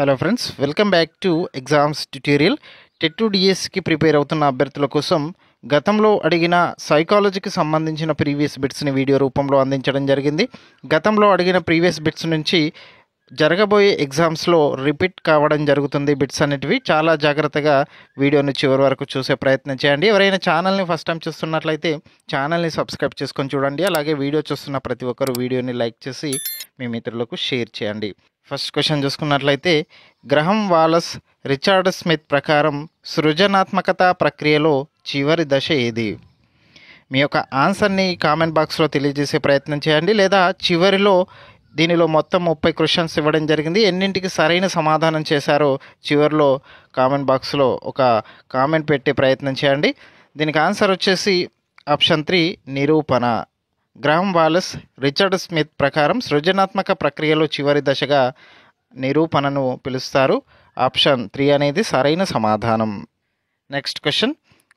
Hello friends, welcome back to exams tutorial. TET 2 డిఎస్కి prepare అవుతున్న అభ్యర్థుల కోసం గతంలో అడిగిన సైకాలజీకి సంబంధించిన ప్రీవియస్ బిట్స్ని వీడియో రూపంలో అందించడం జరిగింది. గతంలో అడిగిన ప్రీవియస్ బిట్స్ నుంచి జరగబోయే ఎగ్జామ్స్లో రిపీట్ కావడం జరుగుతుంది. బిట్స్ అనేటివి చాలా జాగ్రత్తగా వీడియోని చివరి వరకు చూసే ప్రయత్నం చేయండి. ఎవరైనా ఛానల్ని ఫస్ట్ టైం చూస్తున్నట్లయితే ఛానల్ని సబ్స్క్రైబ్ చేసుకొని చూడండి. అలాగే వీడియో చూస్తున్న ప్రతి ఒక్కరు వీడియోని లైక్ చేసి మీ మిత్రులకు షేర్ చేయండి. ఫస్ట్ క్వశ్చన్ చూసుకున్నట్లయితే, గ్రహం వాలస్ రిచర్డ్ స్మిత్ ప్రకారం సృజనాత్మకత ప్రక్రియలో చివరి దశ ఏది? మీ యొక్క ఆన్సర్ని కామెంట్ బాక్స్లో తెలియజేసే ప్రయత్నం చేయండి, లేదా చివరిలో దీనిలో మొత్తం 30 క్వశ్చన్స్ ఇవ్వడం జరిగింది. ఎన్నింటికి సరైన సమాధానం చేశారో చివరిలో కామెంట్ బాక్స్లో ఒక కామెంట్ పెట్టే ప్రయత్నం చేయండి. దీనికి ఆన్సర్ వచ్చేసి ఆప్షన్ 3 నిరూపణ. గ్రహం వాలస్ రిచర్డ్ స్మిత్ ప్రకారం సృజనాత్మక ప్రక్రియలో చివరి దశగా నిరూపణను పిలుస్తారు. ఆప్షన్ 3 అనేది సరైన సమాధానం. నెక్స్ట్ క్వశ్చన్,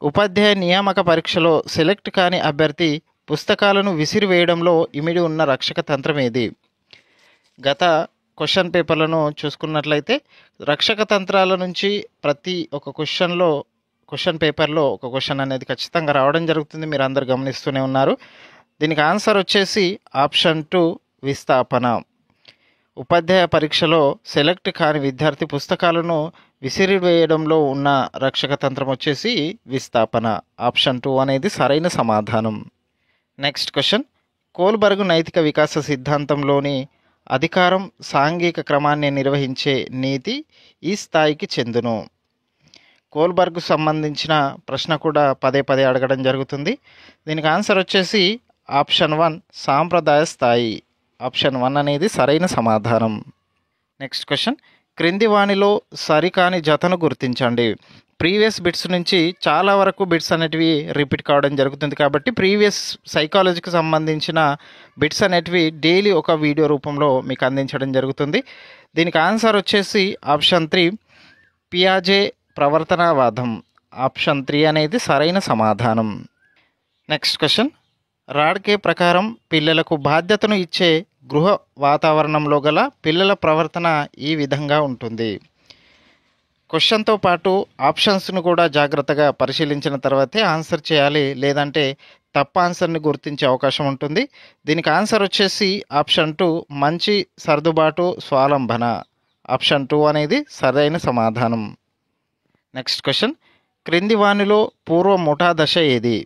ఉపాధ్యాయ నియామక పరీక్షలో సెలెక్ట్ కాని అభ్యర్థి పుస్తకాలను విసిరివేయడంలో ఇమిడి ఉన్న రక్షక తంత్రం ఏది? గత క్వశ్చన్ పేపర్లను చూసుకున్నట్లయితే రక్షక తంత్రాల నుంచి ప్రతి ఒక్క క్వశ్చన్ పేపర్లో ఒక క్వశ్చన్ అనేది ఖచ్చితంగా రావడం జరుగుతుంది. మీరు అందరు గమనిస్తూనే ఉన్నారు. దీనికి ఆన్సర్ వచ్చేసి ఆప్షన్ 2 విస్థాపన. ఉపాధ్యాయ పరీక్షలో సెలెక్ట్ కాని విద్యార్థి పుస్తకాలను విసిరివేయడంలో ఉన్న రక్షక తంత్రం వచ్చేసి విస్థాపన. ఆప్షన్ 2 అనేది సరైన సమాధానం. నెక్స్ట్ క్వశ్చన్, కోల్బర్గ్ నైతిక వికాస సిద్ధాంతంలోని అధికారం సాంఘిక క్రమాన్ని నిర్వహించే నీతి ఈ స్థాయికి చెందును. కోల్బర్గ్ సంబంధించిన ప్రశ్న కూడా పదే పదే అడగడం జరుగుతుంది. దీనికి ఆన్సర్ వచ్చేసి ఆప్షన్ 1 సాంప్రదాయ స్థాయి. ఆప్షన్ 1 అనేది సరైన సమాధానం. నెక్స్ట్ క్వశ్చన్, క్రింది వాణిలో సరికాని జతను గుర్తించండి. ప్రీవియస్ బిట్స్ నుంచి చాలా వరకు బిట్స్ అనేటివి రిపీట్ కావడం జరుగుతుంది, కాబట్టి ప్రీవియస్ సైకాలజీకి సంబంధించిన బిట్స్ అనేటివి డైలీ ఒక వీడియో రూపంలో మీకు అందించడం జరుగుతుంది. దీనికి ఆన్సర్ వచ్చేసి ఆప్షన్ 3 పియాజే ప్రవర్తనవాదం. ఆప్షన్ 3 అనేది సరైన సమాధానం. నెక్స్ట్ క్వశ్చన్, రాడ్కే ప్రకారం పిల్లలకు బాధ్యతను ఇచ్చే గృహ వాతావరణంలో గల పిల్లల ప్రవర్తన ఈ విధంగా ఉంటుంది. క్వశ్చన్తో పాటు ఆప్షన్స్ను కూడా జాగ్రత్తగా పరిశీలించిన తర్వాతే ఆన్సర్ చేయాలి, లేదంటే తప్పు ఆన్సర్ని గుర్తించే అవకాశం ఉంటుంది. దీనికి ఆన్సర్ వచ్చేసి ఆప్షన్ 2 మంచి సర్దుబాటు స్వాలంబన. ఆప్షన్ 2 అనేది సరైన సమాధానం. నెక్స్ట్ క్వశ్చన్, క్రింది వానిలో పూర్వ ముఠా దశ ఏది?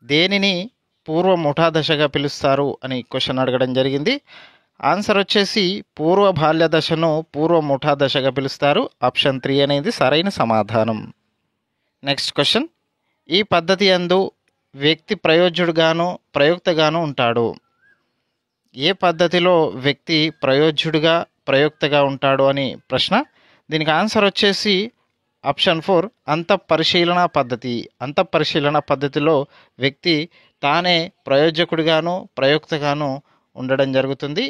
దేనిని పూర్వ ముఠా దశగా పిలుస్తారు అని క్వశ్చన్ అడగడం జరిగింది. ఆన్సర్ వచ్చేసి పూర్వ బాల్య దశను పూర్వ ముఠా దశగా పిలుస్తారు. ఆప్షన్ 3 అనేది సరైన సమాధానం. నెక్స్ట్ క్వశ్చన్, ఈ పద్ధతి యందు వ్యక్తి ప్రయోజ్యుడుగాను ప్రయోక్తగాను ఉంటాడు. ఏ పద్ధతిలో వ్యక్తి ప్రయోజ్యుడిగా ప్రయోక్తగా ఉంటాడు అని ప్రశ్న. దీనికి ఆన్సర్ వచ్చేసి ఆప్షన్ 4 అంతఃపరిశీలన పద్ధతి. అంతఃపరిశీలన పద్ధతిలో వ్యక్తి తానే ప్రయోజకుడిగాను ప్రయోక్తగాను ఉండడం జరుగుతుంది.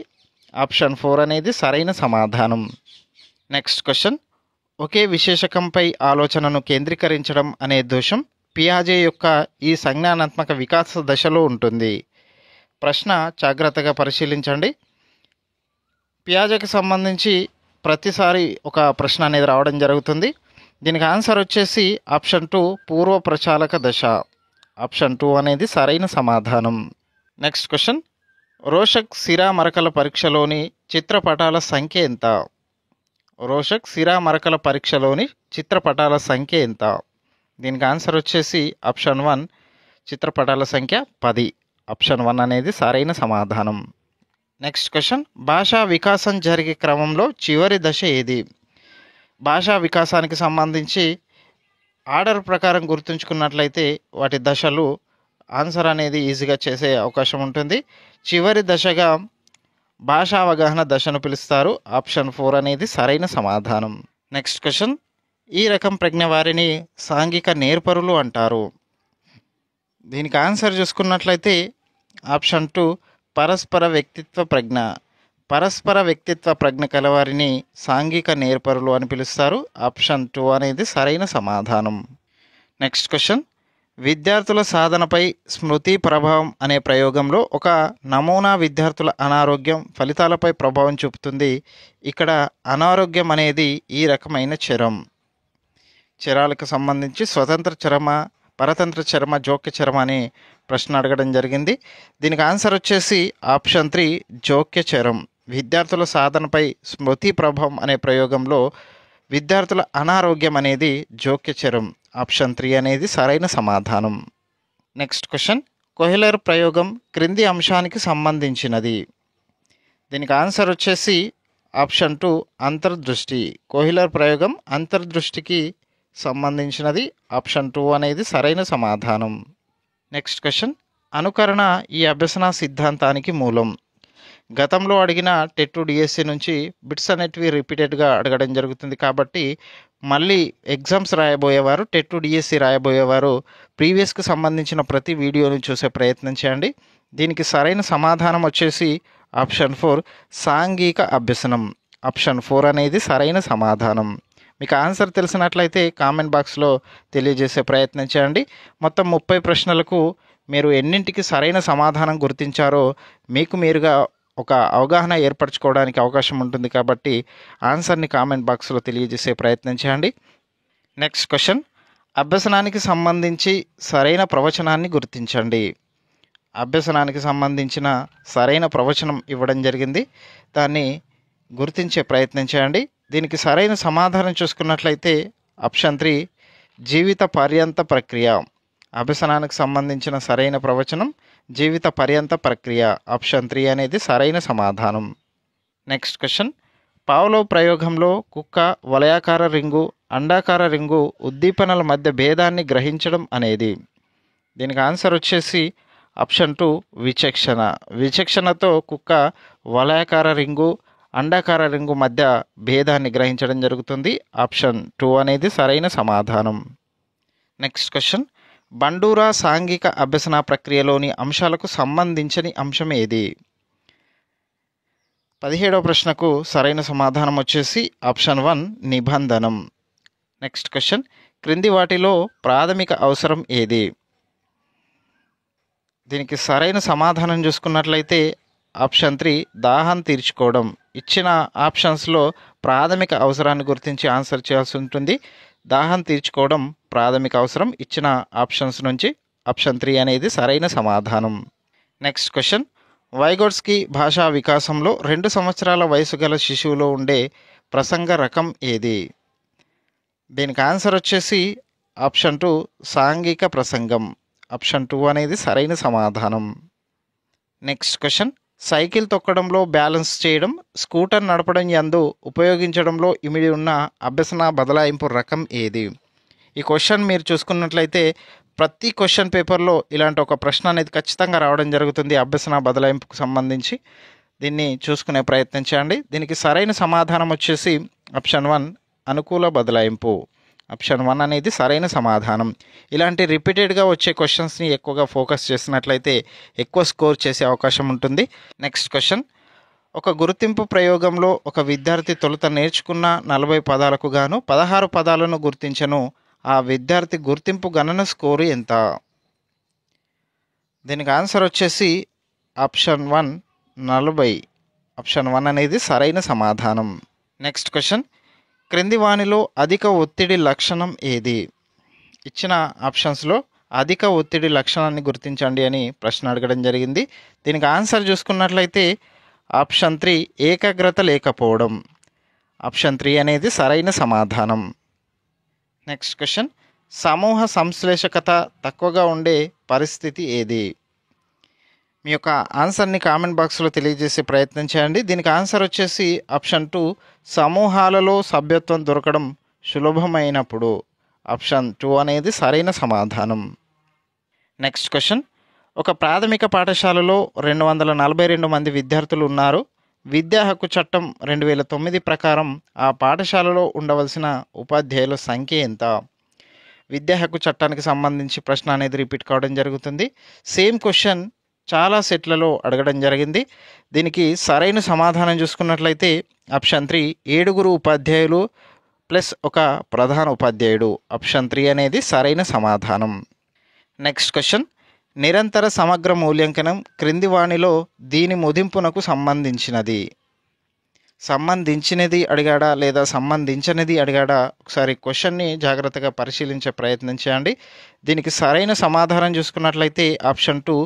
ఆప్షన్ 4 అనేది సరైన సమాధానం. నెక్స్ట్ క్వశ్చన్, ఒకే విశేషకంపై ఆలోచనను కేంద్రీకరించడం అనే దోషం పియాజే యొక్క ఈ సంజ్ఞానాత్మక వికాస దశలో ఉంటుంది. ప్రశ్న జాగ్రత్తగా పరిశీలించండి. పియాజేకి సంబంధించి ప్రతిసారి ఒక ప్రశ్న అనేది రావడం జరుగుతుంది. దీనికి ఆన్సర్ వచ్చేసి ఆప్షన్ 2 పూర్వ ప్రచాలక దశ. ఆప్షన్ 2 అనేది సరైన సమాధానం. నెక్స్ట్ క్వశ్చన్, రోషక్ సిరా మరకల పరీక్షలోని చిత్రపటాల సంఖ్య ఎంత? రోషక్ సిరా మరకల పరీక్షలోని చిత్రపటాల సంఖ్య ఎంత? దీనికి ఆన్సర్ వచ్చేసి ఆప్షన్ 1 చిత్రపటాల సంఖ్య 10. ఆప్షన్ 1 అనేది సరైన సమాధానం. నెక్స్ట్ క్వశ్చన్, భాషా వికాసం జరిగే క్రమంలో చివరి దశ ఏది? భాషా వికాసానికి సంబంధించి ఆర్డర్ ప్రకారం గుర్తుంచుకున్నట్లయితే వాటి దశలు ఆన్సర్ అనేది ఈజీగా చేసే అవకాశం ఉంటుంది. చివరి దశగా భాషా అవగాహన దశను పిలుస్తారు. ఆప్షన్ 4 అనేది సరైన సమాధానం. నెక్స్ట్ క్వశ్చన్, ఈ రకం ప్రజ్ఞ వారిని సాంఘిక నేర్పరులు అంటారు. దీనికి ఆన్సర్ చూసుకున్నట్లయితే ఆప్షన్ 2 పరస్పర వ్యక్తిత్వ ప్రజ్ఞ. పరస్పర వ్యక్తిత్వ ప్రజ్ఞ కలవారిని సాంఘిక నేర్పరులు అని పిలుస్తారు. ఆప్షన్ 2 అనేది సరైన సమాధానం. నెక్స్ట్ క్వశ్చన్, విద్యార్థుల సాధనపై స్మృతి ప్రభావం అనే ప్రయోగంలో ఒక నమూనా విద్యార్థుల అనారోగ్యం ఫలితాలపై ప్రభావం చూపుతుంది. ఇక్కడ అనారోగ్యం అనేది ఈ రకమైన చరాలకు సంబంధించి స్వతంత్ర చరమ, పరతంత్ర చరమ, జోక్య చరమ అనే ప్రశ్న అడగడం జరిగింది. దీనికి ఆన్సర్ వచ్చేసి ఆప్షన్ 3 జోక్య చరం. విద్యార్థుల సాధనపై స్మృతి ప్రభావం అనే ప్రయోగంలో విద్యార్థుల అనారోగ్యం అనేది జోక్య చరం. ఆప్షన్ 3 అనేది సరైన సమాధానం. నెక్స్ట్ క్వశ్చన్, కోహ్లర్ ప్రయోగం క్రింది అంశానికి సంబంధించినది. దీనికి ఆన్సర్ వచ్చేసి ఆప్షన్ 2 అంతర్దృష్టి. కోహ్లర్ ప్రయోగం అంతర్దృష్టికి సంబంధించినది. ఆప్షన్ 2 అనేది సరైన సమాధానం. నెక్స్ట్ క్వశ్చన్, అనుకరణ ఈ అభ్యసన సిద్ధాంతానికి మూలం. గతంలో అడిగిన టెట్ డిఎస్సి నుంచి బిట్స్ అనేటివి రిపీటెడ్గా అడగడం జరుగుతుంది కాబట్టి మళ్ళీ ఎగ్జామ్స్ రాయబోయేవారు, టెట్ డిఎస్సి రాయబోయేవారు ప్రీవియస్కి సంబంధించిన ప్రతి వీడియోని చూసే ప్రయత్నం చేయండి. దీనికి సరైన సమాధానం వచ్చేసి ఆప్షన్ 4 సాంఘిక అభ్యసనం. ఆప్షన్ 4 అనేది సరైన సమాధానం. మీకు ఆన్సర్ తెలిసినట్లయితే కామెంట్ బాక్స్లో తెలియజేసే ప్రయత్నం చేయండి. మొత్తం 30 ప్రశ్నలకు మీరు ఎన్నింటికి సరైన సమాధానం గుర్తించారో మీకు మీరుగా ఒక అవగాహన ఏర్పరచుకోవడానికి అవకాశం ఉంటుంది కాబట్టి ఆన్సర్ని కామెంట్ బాక్స్లో తెలియజేసే ప్రయత్నం చేయండి. నెక్స్ట్ క్వశ్చన్, అభ్యసనానికి సంబంధించి సరైన ప్రవచనాన్ని గుర్తించండి. అభ్యసనానికి సంబంధించిన సరైన ప్రవచనం ఇవ్వడం జరిగింది, దాన్ని గుర్తించే ప్రయత్నం చేయండి. దీనికి సరైన సమాధానం చూసుకున్నట్లయితే ఆప్షన్ 3 జీవిత పర్యంత ప్రక్రియ. అభ్యసనానికి సంబంధించిన సరైన ప్రవచనం జీవిత పర్యంత ప్రక్రియ. ఆప్షన్ 3 అనేది సరైన సమాధానం. నెక్స్ట్ క్వశ్చన్, పావ్లోవ్ ప్రయోగంలో కుక్క వలయాకార రింగు, అండాకార రింగు ఉద్దీపనల మధ్య భేదాన్ని గ్రహించడం అనేది. దీనికి ఆన్సర్ వచ్చేసి ఆప్షన్ 2 విచక్షణ. విచక్షణతో కుక్క వలయాకార రింగు, అండాకార రింగు మధ్య భేదాన్ని గ్రహించడం జరుగుతుంది. ఆప్షన్ 2 అనేది సరైన సమాధానం. నెక్స్ట్ క్వశ్చన్, బండూరా సాంఘిక అభ్యసన ప్రక్రియలోని అంశాలకు సంబంధించని అంశం ఏది. 17వ ప్రశ్నకు సరైన సమాధానం వచ్చేసి ఆప్షన్ 1 నిబంధనం. నెక్స్ట్ క్వశ్చన్, క్రింది వాటిలో ప్రాథమిక అవసరం ఏది. దీనికి సరైన సమాధానం చూసుకున్నట్లయితే ఆప్షన్ 3 దాహం తీర్చుకోవడం. ఇచ్చిన ఆప్షన్స్లో ప్రాథమిక అవసరాన్ని గుర్తించి ఆన్సర్ చేయాల్సి ఉంటుంది. దాహం తీర్చుకోవడం ప్రాథమిక అవసరం ఇచ్చిన ఆప్షన్స్ నుంచి. ఆప్షన్ 3 అనేది సరైన సమాధానం. నెక్స్ట్ క్వశ్చన్, వైగోట్స్కీ భాషా వికాసంలో 2 సంవత్సరాల వయసు గల శిశువులో ఉండే ప్రసంగ రకం ఏది. దీనికి ఆన్సర్ వచ్చేసి ఆప్షన్ 2 సాంఘిక ప్రసంగం. ఆప్షన్ 2 అనేది సరైన సమాధానం. నెక్స్ట్ క్వశ్చన్, సైకిల్ తొక్కడంలో బ్యాలెన్స్ చేయడం, స్కూటర్ నడపడం యందు ఉపయోగించడంలో ఇమిడి ఉన్న అభ్యసన బదలాయింపు రకం ఏది. ఈ క్వశ్చన్ మీరు చూసుకున్నట్లయితే ప్రతి క్వశ్చన్ పేపర్లో ఇలాంటి ఒక ప్రశ్న అనేది ఖచ్చితంగా రావడం జరుగుతుంది అభ్యసన బదలాయింపుకు సంబంధించి. దీన్ని చూసుకునే ప్రయత్నం చేయండి. దీనికి సరైన సమాధానం వచ్చేసి ఆప్షన్ 1 అనుకూల బదలాయింపు. ఆప్షన్ 1 అనేది సరైన సమాధానం. ఇలాంటి రిపీటెడ్గా వచ్చే క్వశ్చన్స్ని ఎక్కువగా ఫోకస్ చేసినట్లయితే ఎక్కువ స్కోర్ చేసే అవకాశం ఉంటుంది. నెక్స్ట్ క్వశ్చన్, ఒక గుర్తింపు ప్రయోగంలో ఒక విద్యార్థి తొలుత నేర్చుకున్న 40 పదాలకు గాను 16 పదాలను గుర్తించను. ఆ విద్యార్థి గుర్తింపు గణన స్కోరు ఎంత. దీనికి ఆన్సర్ వచ్చేసి ఆప్షన్ 1 40. ఆప్షన్ 1 అనేది సరైన సమాధానం. నెక్స్ట్ క్వశ్చన్, క్రింది వానిలో అధిక ఒత్తిడి లక్షణం ఏది. ఇచ్చిన ఆప్షన్స్లో అధిక ఒత్తిడి లక్షణాన్ని గుర్తించండి అని ప్రశ్న అడగడం జరిగింది. దీనికి ఆన్సర్ చూసుకున్నట్లయితే ఆప్షన్ 3 ఏకాగ్రత లేకపోవడం. ఆప్షన్ 3 అనేది సరైన సమాధానం. నెక్స్ట్ క్వశ్చన్, సమూహ సంశ్లేషకత తక్కువగా ఉండే పరిస్థితి ఏది. మీ యొక్క ఆన్సర్ని కామెంట్ బాక్స్లో తెలియజేసే ప్రయత్నం చేయండి. దీనికి ఆన్సర్ వచ్చేసి ఆప్షన్ 2 సమూహాలలో సభ్యత్వం దొరకడం సులభమైనప్పుడు. ఆప్షన్ 2 అనేది సరైన సమాధానం. నెక్స్ట్ క్వశ్చన్, ఒక ప్రాథమిక పాఠశాలలో 242 మంది విద్యార్థులు ఉన్నారు. విద్యా హక్కు చట్టం 2009 ప్రకారం ఆ పాఠశాలలో ఉండవలసిన ఉపాధ్యాయుల సంఖ్య ఎంత. విద్యా హక్కు చట్టానికి సంబంధించి ప్రశ్న అనేది రిపీట్ కావడం జరుగుతుంది. సేమ్ క్వశ్చన్ చాలా సెట్లలో అడగడం జరిగింది. దీనికి సరైన సమాధానం చూసుకున్నట్లయితే ఆప్షన్ 3 7 ఉపాధ్యాయులు ప్లస్ ఒక ప్రధాన ఉపాధ్యాయుడు. ఆప్షన్ 3 అనేది సరైన సమాధానం. నెక్స్ట్ క్వశ్చన్, నిరంతర సమగ్ర మూల్యాంకనం క్రింది వాణిలో దీని ముదింపునకు సంబంధించినది అడిగాడా లేదా సంబంధించినది అడిగాడా? ఒకసారి క్వశ్చన్ని జాగ్రత్తగా పరిశీలించే ప్రయత్నం చేయండి. దీనికి సరైన సమాధానం చూసుకున్నట్లయితే ఆప్షన్ 2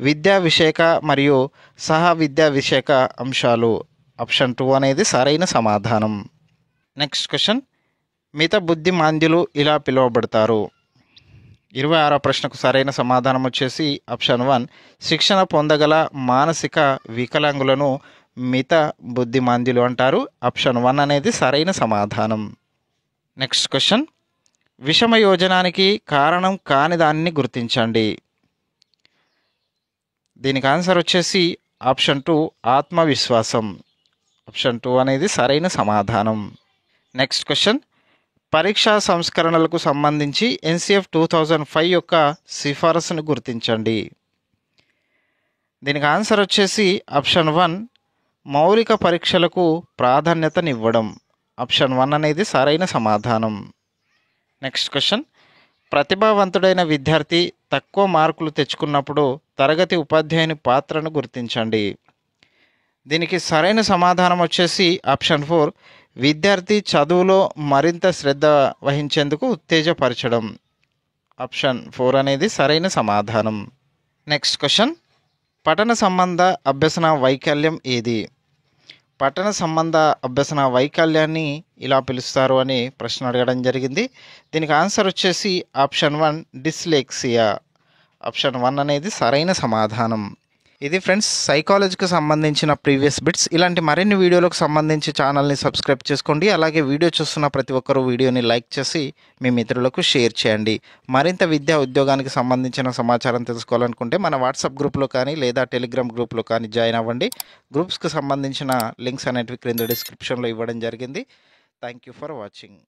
విద్యా విషయక మరియు సహా విద్యా విషయక అంశాలు. ఆప్షన్ 2 అనేది సరైన సమాధానం. నెక్స్ట్ క్వశ్చన్, మిత బుద్ధిమాంద్యులు ఇలా పిలువబడతారు. 26వ ప్రశ్నకు సరైన సమాధానం వచ్చేసి ఆప్షన్ 1 శిక్షణ పొందగల మానసిక వికలాంగులను మిత బుద్ధిమాంద్యులు అంటారు. ఆప్షన్ 1 అనేది సరైన సమాధానం. నెక్స్ట్ క్వశ్చన్, విషమ యోజనానికి కారణం కాని దానిని గుర్తించండి. దీనికి ఆన్సర్ వచ్చేసి ఆప్షన్ 2 ఆత్మవిశ్వాసం. ఆప్షన్ 2 అనేది సరైన సమాధానం. నెక్స్ట్ క్వశ్చన్, పరీక్షా సంస్కరణలకు సంబంధించి NCF 2005 యొక్క సిఫారసును గుర్తించండి. దీనికి ఆన్సర్ వచ్చేసి ఆప్షన్ 1 మౌలిక పరీక్షలకు ప్రాధాన్యతనివ్వడం. ఆప్షన్ 1 అనేది సరైన సమాధానం. నెక్స్ట్ క్వశ్చన్, ప్రతిభావంతుడైన విద్యార్థి తక్కువ మార్కులు తెచ్చుకున్నప్పుడు తరగతి ఉపాధ్యాయుని పాత్రను గుర్తించండి. దీనికి సరైన సమాధానం వచ్చేసి ఆప్షన్ 4 విద్యార్థి చదువులో మరింత శ్రద్ధ వహించేందుకు ఉత్తేజపరచడం. ఆప్షన్ 4 అనేది సరైన సమాధానం. నెక్స్ట్ క్వశ్చన్, పఠన సంబంధ అభ్యసన వైకల్యం ఏది? పఠన సంబంధ అభ్యసన వైకల్యాన్ని ఇలా పిలుస్తారు అని ప్రశ్న అడగడం జరిగింది. దీనికి ఆన్సర్ వచ్చేసి ఆప్షన్ 1 డిస్లెక్సియా. ఆప్షన్ 1 అనేది సరైన సమాధానం. ఇది ఫ్రెండ్స్ సైకాలజీకి సంబంధించిన ప్రీవియస్ బిట్స్. ఇలాంటి మరిన్ని వీడియోలకు సంబంధించి ఛానల్ని సబ్స్క్రైబ్ చేసుకోండి. అలాగే వీడియో చూస్తున్న ప్రతి ఒక్కరూ వీడియోని లైక్ చేసి మీ మిత్రులకు షేర్ చేయండి. మరింత విద్యా ఉద్యోగానికి సంబంధించిన సమాచారం తెలుసుకోవాలనుకుంటే మన వాట్సాప్ గ్రూప్లో కానీ లేదా టెలిగ్రామ్ గ్రూప్లో కానీ జాయిన్ అవ్వండి. గ్రూప్స్కి సంబంధించిన లింక్స్ అనేటివి క్రింద డిస్క్రిప్షన్లో ఇవ్వడం జరిగింది. Thank you for watching.